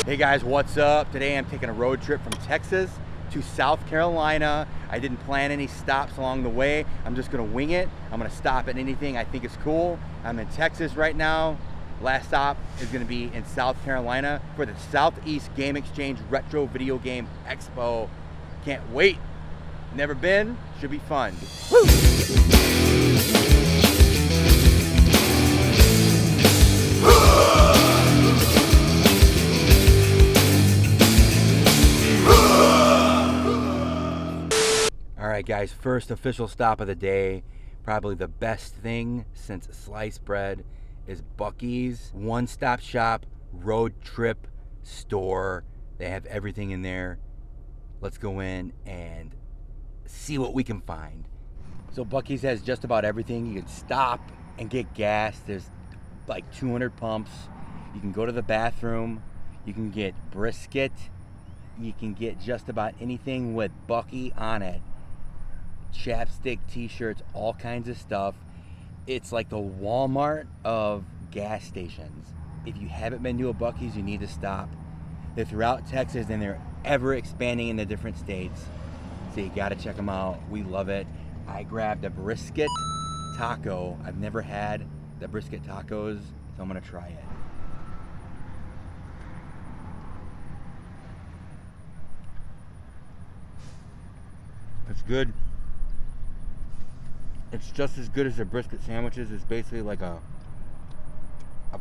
Hey guys, what's up? Today I'm taking a road trip from Texas to South Carolina. I didn't plan any stops along the way. I'm just gonna wing it. I'm gonna stop at anything I think is cool. I'm in Texas right now. Last stop is gonna be in South Carolina for the Southeast Game Exchange Retro Video Game Expo. Can't wait. Never been, should be fun. Woo! Alright guys, first official stop of the day. Probably the best thing since sliced bread is Bucky's. One-stop shop, road trip store. They have everything in there. Let's go in and see what we can find. So Bucky's has just about everything. You can stop and get gas. There's like 200 pumps. You can go to the bathroom. You can get brisket. You can get just about anything with Bucky on it. Chapstick, t-shirts, all kinds of stuff. It's like the Walmart of gas stations. If you haven't been to a Bucky's, you need to stop. They're throughout Texas and they're ever expanding into different states. So you gotta check them out. We love it. I grabbed a brisket taco. I've never had the brisket tacos, so I'm gonna try it. It's good. It's just as good as the brisket sandwiches. It's basically like a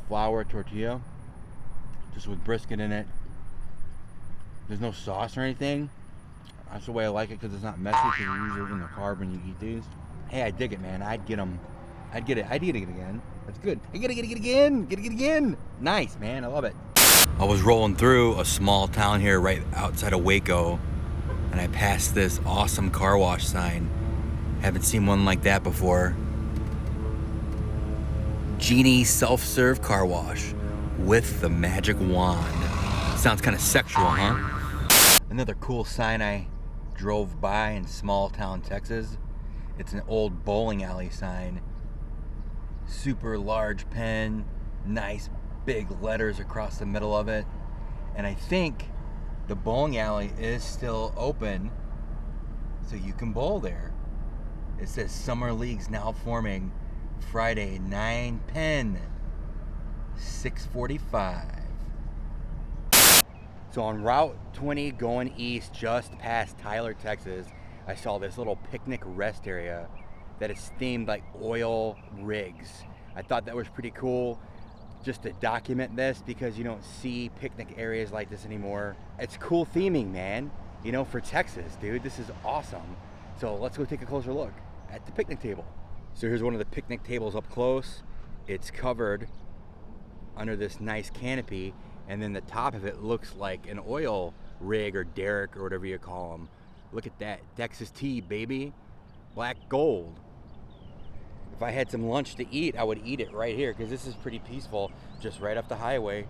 flour tortilla, just with brisket in it. There's no sauce or anything. That's the way I like it because it's not messy. Because you use it in the carb when you eat these. Hey, I dig it, man. I'd get them. I'd get it. I'd get it again. That's good. I gotta get it again. Get it again. Nice, man. I love it. I was rolling through a small town here right outside of Waco, and I passed this awesome car wash sign. Haven't seen one like that before. Genie self-serve car wash with the magic wand. Sounds kind of sexual, huh? Another cool sign I drove by in small town Texas. It's an old bowling alley sign. Super large pen, nice big letters across the middle of it. And I think the bowling alley is still open, so you can bowl there. It says Summer League's now forming Friday, 9/10, 6:45. So on Route 20 going east just past Tyler, Texas, I saw this little picnic rest area that is themed like oil rigs. I thought that was pretty cool just to document this because you don't see picnic areas like this anymore. It's cool theming, man. You know, for Texas, dude, this is awesome. So let's go take a closer look at the picnic table. So here's one of the picnic tables up close. It's covered under this nice canopy, and then the top of it looks like an oil rig or derrick or whatever you call them. Look at that, Texas tea, baby, black gold. If I had some lunch to eat, I would eat it right here because this is pretty peaceful, just right off the highway.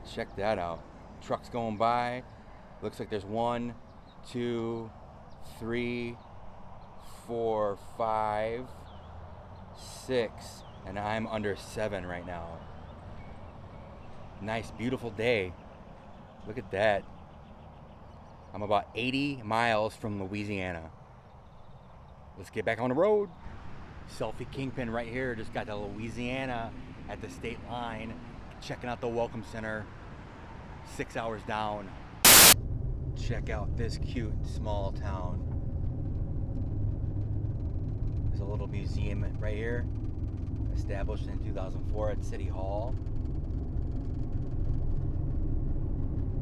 Check that out. Trucks going by. Looks like there's 1, 2, 3, 4, 5, 6, and I'm under 7 right now. Nice, beautiful day. Look at that. I'm about 80 miles from Louisiana. Let's get back on the road. Selfie Kingpin right here. Just got to Louisiana at the state line. Checking out the Welcome Center. 6 hours down. Check out this cute small town. There's a little museum right here, established in 2004 at City Hall.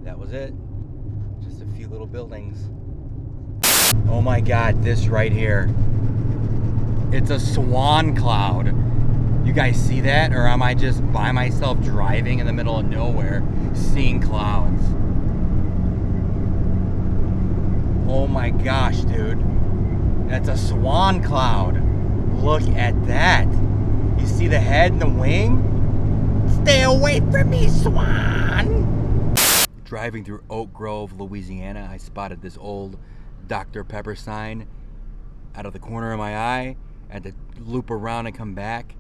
That was it. Just a few little buildings. Oh my God, this right here. It's a Swan Cloud. You guys see that? Or am I just by myself driving in the middle of nowhere, seeing clouds? Oh my gosh, dude. That's a swan cloud. Look at that. You see the head and the wing? Stay away from me, swan! Driving through Oak Grove, Louisiana, I spotted this old Dr. Pepper sign out of the corner of my eye. I had to loop around and come back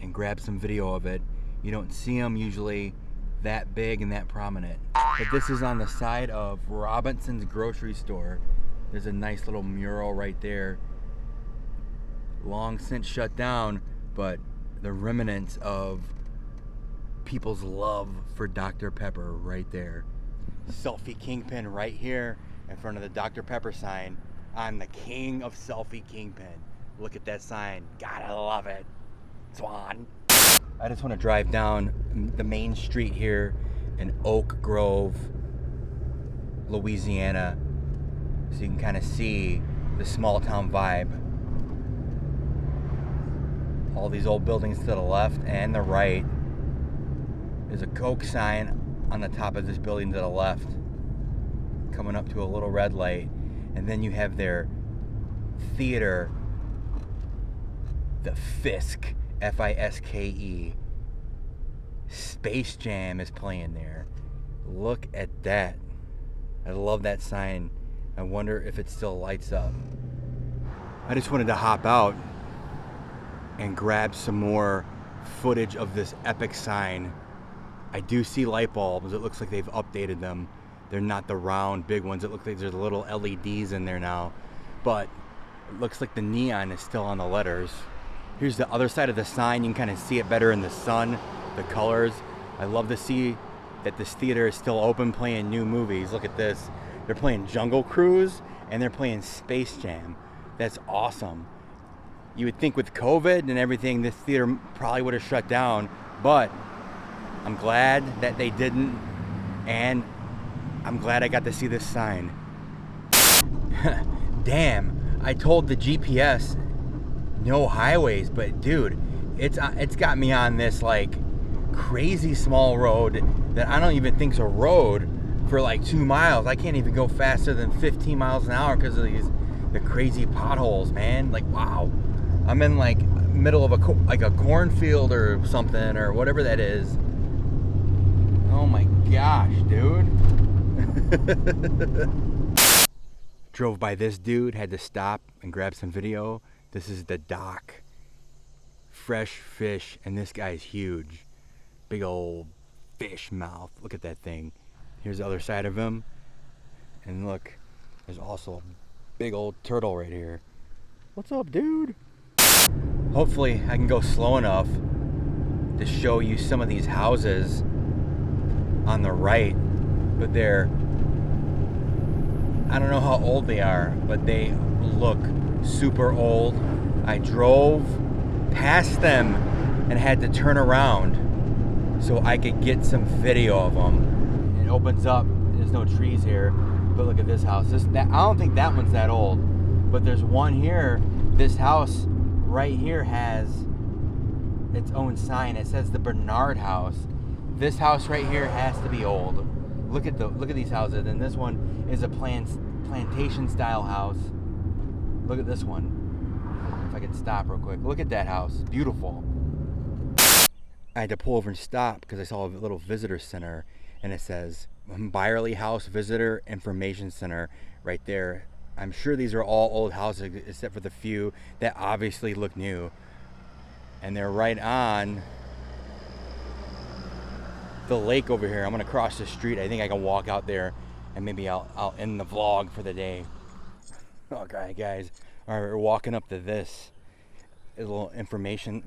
and grab some video of it. You don't see them usually that big and that prominent. But this is on the side of Robinson's grocery store. There's a nice little mural right there. Long since shut down, but the remnants of people's love for Dr. Pepper right there. Selfie Kingpin right here in front of the Dr. Pepper sign. I'm the king of Selfie Kingpin. Look at that sign. Gotta love it. Swan. I just want to drive down the main street here in Oak Grove, Louisiana, so you can kind of see the small town vibe. All these old buildings to the left and the right. There's a Coke sign on the top of this building to the left, coming up to a little red light. And then you have their theater, the Fisk, F-I-S-K-E. Space Jam is playing there. Look at that. I love that sign. I wonder if it still lights up. I just wanted to hop out and grab some more footage of this epic sign. I do see light bulbs. It looks like they've updated them. They're not the round big ones. It looks like there's little LEDs in there now. But it looks like the neon is still on the letters. Here's the other side of the sign. You can kind of see it better in the sun, the colors. I love to see that this theater is still open playing new movies. Look at this. They're playing Jungle Cruise and they're playing Space Jam. That's awesome. You would think with COVID and everything, this theater probably would have shut down, but I'm glad that they didn't, and I'm glad I got to see this sign. Damn, I told the GPS no highways, but dude, it's got me on this like crazy small road that I don't even think's a road for like 2 miles. I can't even go faster than 15 miles an hour because of the crazy potholes, man. Like, wow. I'm in like middle of a cornfield or something or whatever that is. Oh my gosh, dude. Drove by this dude, had to stop and grab some video. This is the dock. Fresh fish, and this guy's huge. Big old fish mouth. Look at that thing. Here's the other side of him. And look, there's also a big old turtle right here. What's up, dude? Hopefully I can go slow enough to show you some of these houses on the right, but I don't know how old they are, but they look super old. I drove past them and had to turn around so I could get some video of them. It opens up, there's no trees here, but look at this house. I don't think that one's that old, but there's one here. This house right here has its own sign. It says the Bernard House. This house right here has to be old. Look at these houses, and this one is a plantation style house. Look at this one. If I could stop real quick. Look at that house. Beautiful. I had to pull over and stop because I saw a little visitor center, and it says Byerly House Visitor Information Center right there. I'm sure these are all old houses except for the few that obviously look new. And they're right on the lake over here. I'm gonna cross the street. I think I can walk out there and maybe I'll end the vlog for the day. Okay, guys. All right, we're walking up to this. A little information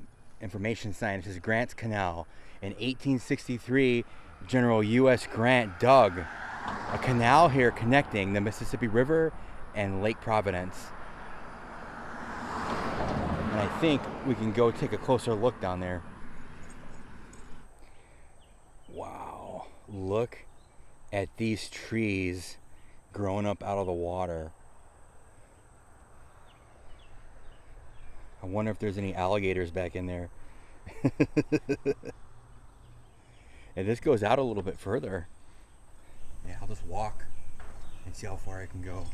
sign. It says Grant's Canal. In 1863, General U.S. Grant dug a canal here connecting the Mississippi River and Lake Providence. And I think we can go take a closer look down there. Wow, look at these trees growing up out of the water. I wonder if there's any alligators back in there. And this goes out a little bit further. Yeah, I'll just walk and see how far I can go.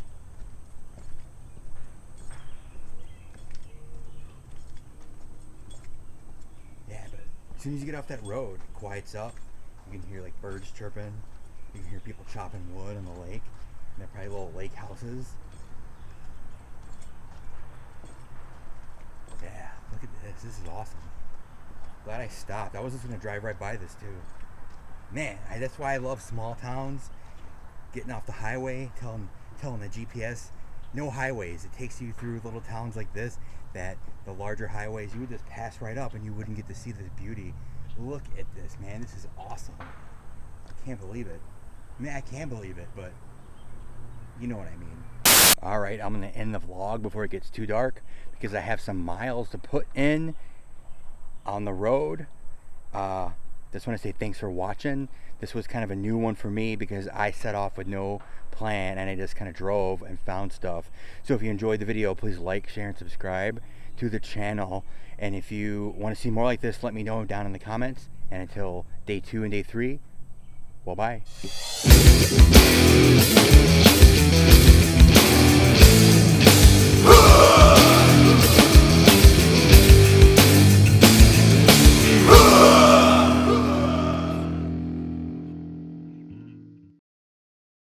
Yeah, but as soon as you get off that road, it quiets up. You can hear like birds chirping. You can hear people chopping wood on the lake. And they're probably little lake houses. Yeah, look at this. This is awesome. Glad I stopped. I was just gonna drive right by this too. Man, that's why I love small towns. Getting off the highway, telling the GPS, no highways. It takes you through little towns like this that the larger highways, you would just pass right up and you wouldn't get to see this beauty. Look at this, man. This is awesome. I can't believe it. I mean, I can believe it, but you know what I mean. All right, I'm gonna end the vlog before it gets too dark because I have some miles to put in on the road. Just want to say thanks for watching. This was kind of a new one for me because I set off with no plan and I just kind of drove and found stuff. So if you enjoyed the video, please like, share, and subscribe to the channel. And if you want to see more like this, let me know down in the comments. And until day 2 and day 3, well, bye.